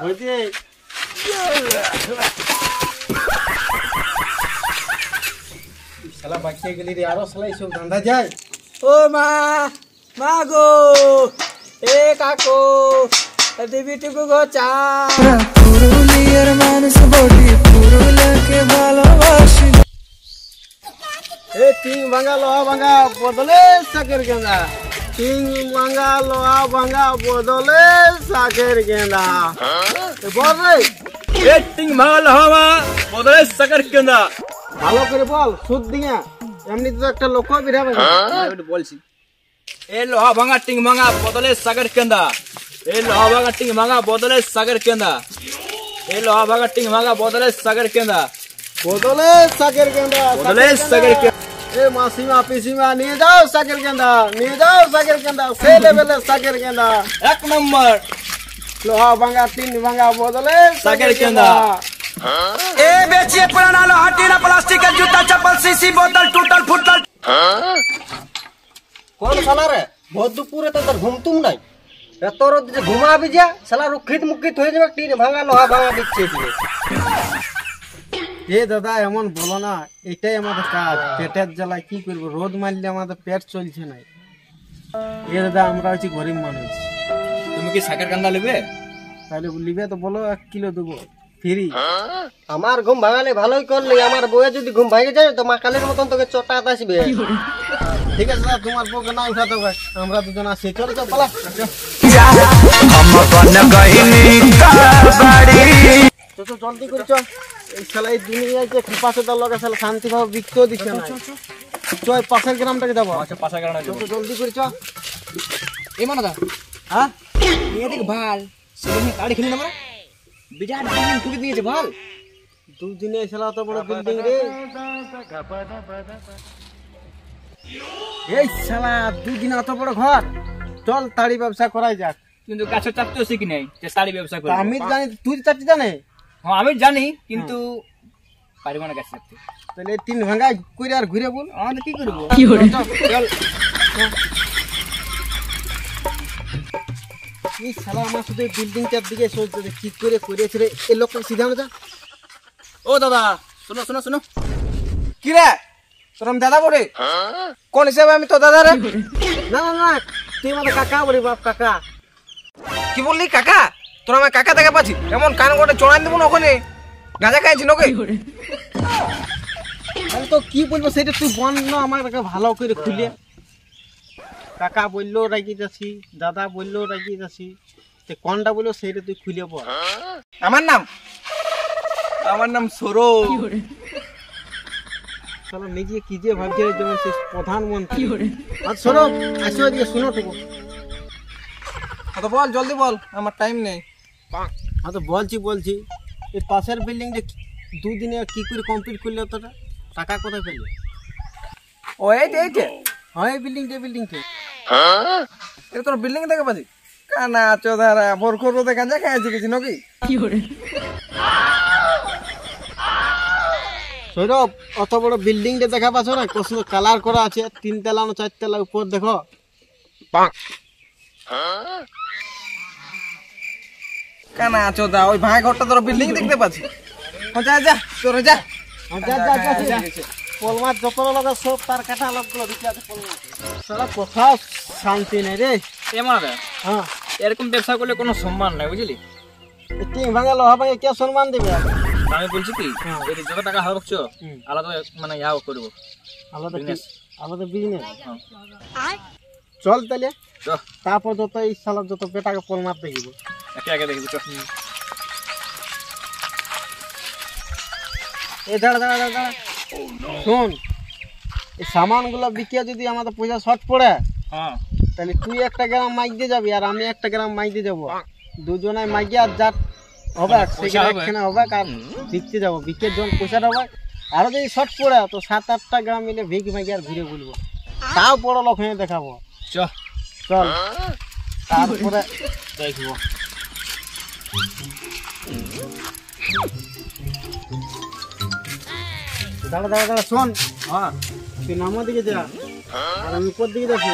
বুঝলি শালা বাঁচিয়ে গেলি রে, আরো শালা এইসব ধান্দা যায়। ও মা, মা গো, এ কাকু, দিবিটুকু গো চা। পুরুলিয়ার মানুষ বডি, পুরুলিয়াকে ভালোবাসি। এ টিং ভাঙা লোহা ভাঙা বদলে শাকের গেন্দা, টিং ভাঙা লোহা ভাঙা বদলে শাকের গেন্দা। বল রে, এ টিং ভাঙা লোহা বদলে শাকের গেন্দা। ভালো করে বল, সুদ দিয়া। এমনি তো একটা লোক বিরা বলছি, এ লোহা ভাঙা টিং ভাঙা বদলে শাকের গেন্দা। এ লোহা ভাঙা টিং ভাঙা বদলে শাকের গেন্দা। এ লোহা ভাঙা টিং ভাঙা বদলে শাকের গেন্দা। বদলে শাকের গেন্দা, বদলে শাকের গেন্দা। এ মাসিমা পিসিমা নিয়ে যাও শাকের গেন্দা, নিয়ে যাও শাকের গেন্দা, সেই লেভেলে শাকের গেন্দা। এক নম্বর লোহা ভাঙা টিন ভাঙা বদলে শাকের গেন্দা। ए बेचिए पुराना लोहा टीना प्लास्टिक का जूता चप्पल सीसी बोतल टूटल फुटल। কোন শালা রে, ভোর দুপুরে তো তোর ঘুমতুম নাই, এত রোদ যে ঘুমাবি যা, শালা রুক্ষিত মুক্ষিত হয়ে যাবে। টিন ভাঙা লোহা ভাঙা দিচ্ছে দিয়ে। এ দাদা এমন বলো না, এটাই আমাদের কাজ। পেটের জ্বালায় কি করবো, রোদ মারলে আমাদের পেট চলছে না। এ দাদা আমরা হচ্ছি গরিব মানুষ। তুমি কি শাকের কান্দা নেবে? তাহলে লিবে তো বলো, 1 কিলো দেবো ফ্রি। আমার ঘুম ভাঙালে ভালোই করলি, আমার বউয়ে যদি ঘুম ভাঙে যায় তো মা কালের মতন তোকে চটাত আসবে। ঠিক আছে দাদা, তোমার বউকে না উঠাতে হবে, আমরা দুজন আসি। চলো চল পালা। তো জলদি করে চল, এই শালা এই দুনিয়ায় যে পাশে দল লগা শালা শান্তি ভাবে বিকতেও দিচ্ছে না। চল পাশের গ্রামটাকে যাবো। আচ্ছা পাশের গ্রামে তো জলদি করে চল। এই মানা দা, হ্যাঁ এদিকে ভাল সেদিন গাড়ি খেলি না আমরা বিরাট বিল্ডিং টুকে দিয়েছে ভাল। দুদিনে শালা অত বড় বিল্ডিং রে। এই শালা দুদিনে অত বড় ঘর। চল তাড়ি ব্যবসা করাই যাক। কিন্তু গাছের চাপতেও শিখি নাই যে শাড়ি ব্যবসা করি। আমি জানি, তুই চাচ্ছি জানে। হ্যাঁ আমি জানি, কিন্তু পারিব না গাছ চাপতে। তাহলে 3 ভাঙা করে আর ঘুরে বল, আমাদের কি করবো? চল। এই শালা আমার শুধু বিল্ডিংটার দিকে সোজা কি করে করেছে রে। এই লোকটা সিধা না যা। ও দাদা শোনো শোনো শোনো। কি রে তোর আমি দাদা বলে? কোন হিসাবে আমি তো দাদা রে? না না না, তুই আমাদের কাকা বলি, বাপ কাকা। কি বললি কাকা? তোর আমার কাকা দেখা পাচ্ছি, এমন কান গোটে চড়াই দেবো না ওখানে। গাঁজা খাইছি নাকি? আমি তো কি বলবো সেটা তুই বল না আমার ভালো করে খুলে। কাকা বললো রাগি যাচ্ছি, দাদা বললো রাগি যাচ্ছি, কোনটা বললো সেইটা তুই খুলে বল। আমার নাম সৌরভ। চলো নিজে কি যে ভাবছে যেমন সে প্রধানমন্ত্রী। আচ্ছা সৌরভ আসো এদিকে, শুনো টুকু। তো বল জলদি বল, আমার টাইম নেই। হ্যাঁ তো বলছি এই পাশের বিল্ডিংটা 2 দিনে কি করে কমপ্লিট করলে তোরা? টাকা কোথায় পেলে? ও এইটা হ্যাঁ এই বিল্ডিংটা এটা তোর বিল্ডিং দেখে পাচ্ছি। কানা চোদারা ভোর করবো তো গাঁজা খাইছি কিছু নাকি? সৌরভ অত বড় বিল্ডিংটা দেখা পাচ্ছ না, কত কালার করা আছে, 3 তলা না 4 তলা উপর দেখো। কানা চোদা ওই ভাই ঘরটা তোর বিল্ডিং দেখতে পাচ্ছি। যা যা তোরে যা। পোলমাছ যত লগা সব তার কাটা লোকগুলো দিচ্ছে আছে পোলমাছ। সারা কোথাও শান্তি নেই রে। এমন হ্যাঁ এরকম ব্যবসা করলে কোনো সম্মান নাই বুঝলি। টিং ভাঙা লোহা ভাঙে কে সম্মান দেবে? আমি বলছি কি এই যত টাকা হচ্ছে আলাদা মানে ইয়া করবো, আলাদা বিজনেস। আলাদা বিজনেস। চল তাহলে, তারপর যত এই সালাদ যত বেটাকে পোল মারতে গিব একে একে দেখবি। এই দাঁড়া শোন, এই সামানগুলো বিকে যদি আমাদের পয়সা শর্ট পড়ে, তাহলে তুই 1 গ্রাম মাইক দিয়ে যাবি আর আমি 1 গ্রাম মাইক দিয়ে যাবো। দুজনে মাইকে আর যা হবে সেখানে হবে আর বিকতে যাবো। বিকের যখন পয়সাটা হবে, আরো যদি শর্ট পড়ে তো 7-8টা গ্রাম মিলে ভিক মাইকে আর ঘুরে বলবো, তাও বড় লোক হয়ে দেখাবো। চল তারপরে দেখবো। দাঁড়া শোন, তুই নামের দিকে যা আর আমি উপর দিকে যাচ্ছি।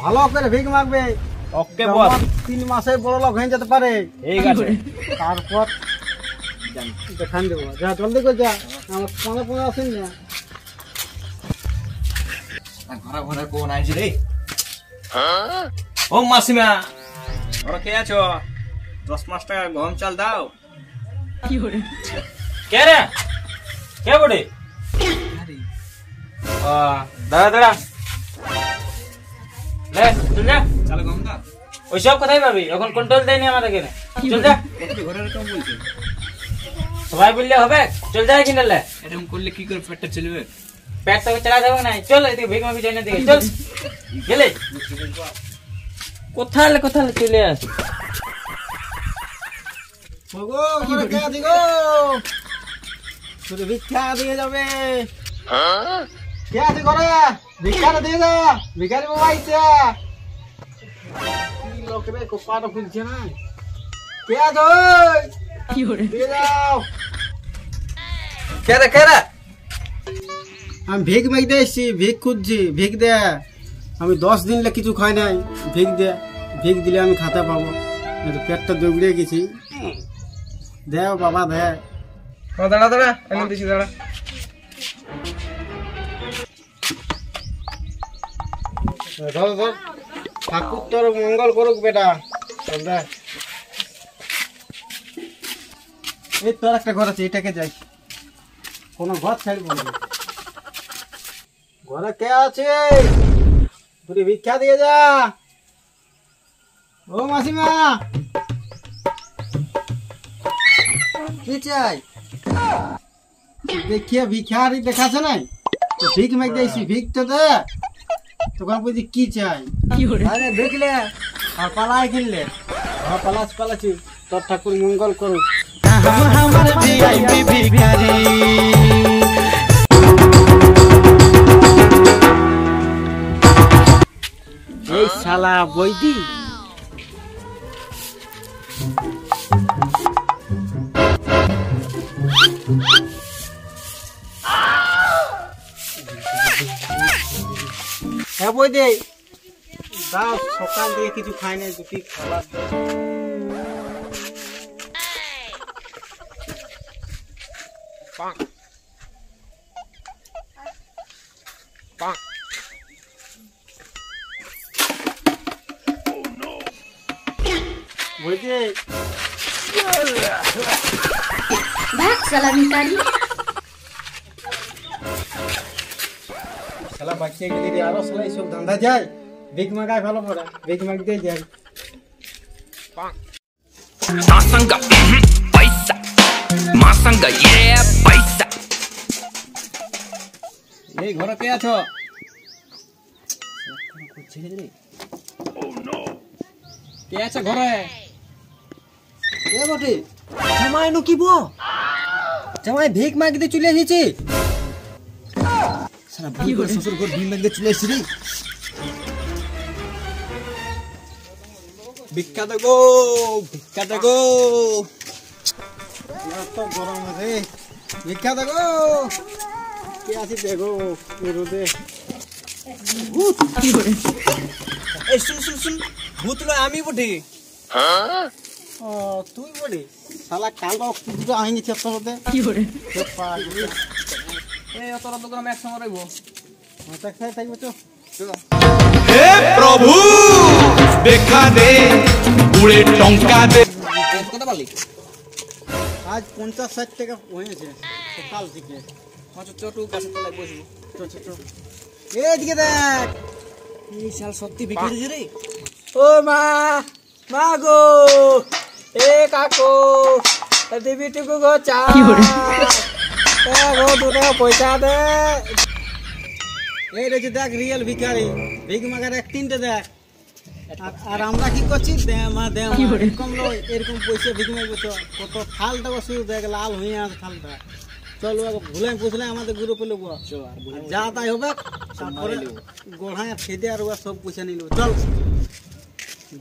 ভালো করে ভিক মাগবে, ওকে বস 3 মাসে বড় লোক হয়ে যেতে পারে। ঠিক আছে তারপর দেখান দেবো, যা জলদি করে যা, আমার পনে আসেন না। ঘরে ঘরে কোন আইছে রে? ও মাসিমা, ওরা কে আছো? 10 টাকা গম চাল দাও। কে রে? কে বটে? দাঁড়া দাঁড়া, লে চল যা। চাল গম দাও। ওইসব কোথায় পাবি? এখন কন্ট্রোল দেয়নি আমাদেরকে। চল যা। ঘরের কাম বলছে, সবাই বললে হবে? চল যা কিনে লে। এরকম করলে কি করে পেটটা চলবে? পেট তো চালা যাবে না। চল এদিকে ভিক মাগি যাই না দিকে চল। গেলে কোথালে চলে আস। ওগো ঘরে কে আছি গো? শুধু ভিক্ষা দিয়ে যাবে। কে আছে ঘরে? ভিক্ষাটা দিয়ে যা, ভিখারি বাবা আইছে। কি লোক রে, কোপাটা খুলছে না। কে আছো? দিয়ে যাও। কে রে? আমি ভিক মাগতে এসছি, ভিক খুঁজছি, ভিক দে। আমি 10 দিন কিছু খাই নাই, ভিক দে। ভিক দিলে আমি খাতে পাবো, পেটটা দৌড়ে গেছি। দে বাবা দে। দাঁড়া দাঁড়া, এনে দিছি দাঁড়া। ধর ধর, ঠাকুর তোর মঙ্গল করুক বেটা। দে এই তোর একটা ঘর আছে, এটাকে যাই, কোনো ঘর ছাড়বো না। ঘরে কে আছে? তুই ভিক্ষা দিয়ে যা। ও মাসিমা, কি চাই? দেখিয়ে ভিখারি দেখাছে নাই তো, ভিক মাগ দিয়েছি, ভিক তো দে। তখন বুঝি কি চাই? আরে দেখলে আর পালাই কিনলে, পালাচ্ছি। তোর ঠাকুর মঙ্গল করুক। আমার ভিআইপি ভিখারি। এই শালা বৈদি, হ্যাঁ বৈদি দাও, সকাল দিয়ে কিছু খাই নাই, দুটি খাবার দাও। বৈদি ভাগ সালা ভিখারি। শালা বাচ্চা গেলি আরো শালা এইসব ধান্দা যায়। ভিক মাগায় ভালো পড়া, ভিক মাগতে যাই। Masanga, paisa. Masanga, yeah, paisa. এই ঘরে কে আছো? কে আছে ঘরে? এ বটে জামাই নুকিব, জামাই ভিক মাগতে চলে এসেছি। শালা ভুল করে শ্বশুর ঘর ভিক মাগতে চলে এসেছি রে। ভিক্ষা দেগো, ভিক্ষা দেগো। এত গরম আছে, ভিক্ষা দেগো। কে আছি দেখো রোদে। এই শুন, ভূত নয় আমি বটে। ও তুই বলি, শালা কালো কুকুরটা আইনি চেষ্টা করতে। এই তোরা তো গ্রামে একসঙ্গে রইব। থাকবে তো। हे प्रभु देखा दे उड़े टंका दे কত পারলি? আজ 50-60 টাকা হয়েছে সকাল থেকে। ছোট গাছের তলায় বসবো। এদিকে দেখ, এই শাল সত্যি ভিখারি রে। ও মা গো, এ কাকু, দিবি টুকু গো চা গো, 2 টাকা পয়সা দে। এই রে দেখ রিয়েল ভিখারি, ভিক মাগার 1-3টে দেখ। আর আমরা কি করছি, এরকম লই, এরকম পয়সা ভিক মাগবো তো। কত থালটা শুধু দেখ লাল হয়ে আছে থালটা। চল ভুলাই পুছলাই আমাদের গ্রুপে লোক, যা তাই হবে। তারপরে গোড়ায় খেদে আর সব পয়সা নিল। চল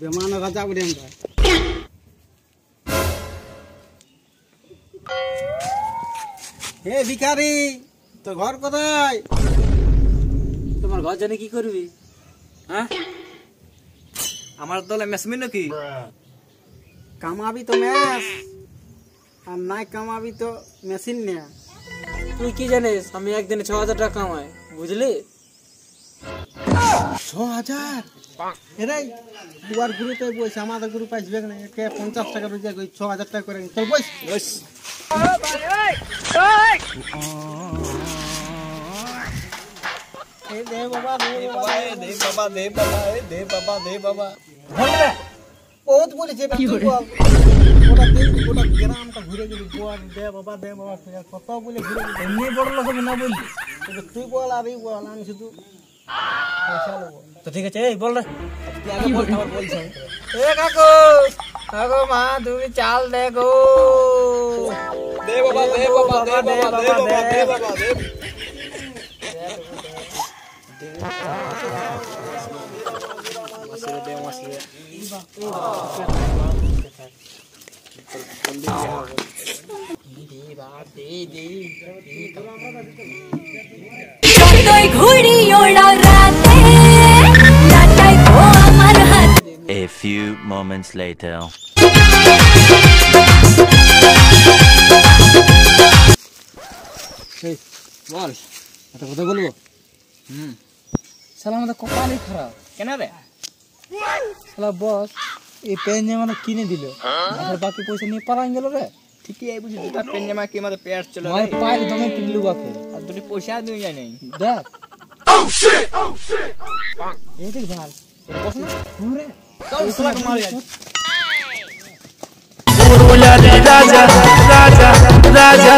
বেমান রাজা উঠে আমরা। হে ভিখারি, তোর ঘর কোথায়? তোমার ঘর জানি কি করবি? হ্যাঁ, আমার দলে মেসমিন নাকি কামাবি তো ম্যাচ আর নাই কামাবি তো মেশিন নে। তুই কি জানিস আমি একদিনে 6000 টাকা কামাই বুঝলি? 6000 এরাই দুয়ার গ্রুপে বসে আমাদের গ্রুপ আসবে না, একে 50 টাকা রোজগার করি 6000 টাকা করে চল বস। দে বাবা বহুত বলেছে গোটা গ্রামটা ঘুরে গেলি বল দে বাবা কত বলে ঘুরে গেলি। এমনি বড় লোক হবে না বললি? তুই বল আর এই বল, আমি শুধু পয়সা নেবো। তো ঠিক আছে এই বল রে। তুই আগে বল, আবার বলছি। এ কাকু কাকু মা তুমি চাল দে গো। দে বাবা দে বাবা দে বাবা দে বাবা দে বাবা দে। যতই ঘুড়ি ওড়াও রাতে লাটাই তো আমার হাত। A few moments later. বল একটা কথা বলবো। শালা আমাদের কপালই খারাপ। কেন রে? শালা বস এই পেন জামাটা কিনে দিল আর বাকি পয়সা নিয়ে পালান গেল রে। ঠিকই এই বুঝি দুটা পেন জামা কি আমাদের পেয়ার চলে আমার পায়ের দমে টিকলু বাকে আর দুটি পয়সা দিয়ে যায় নাই দেখ। এই দেখ ভাল রে চল শালা মারি राजा राजा राजा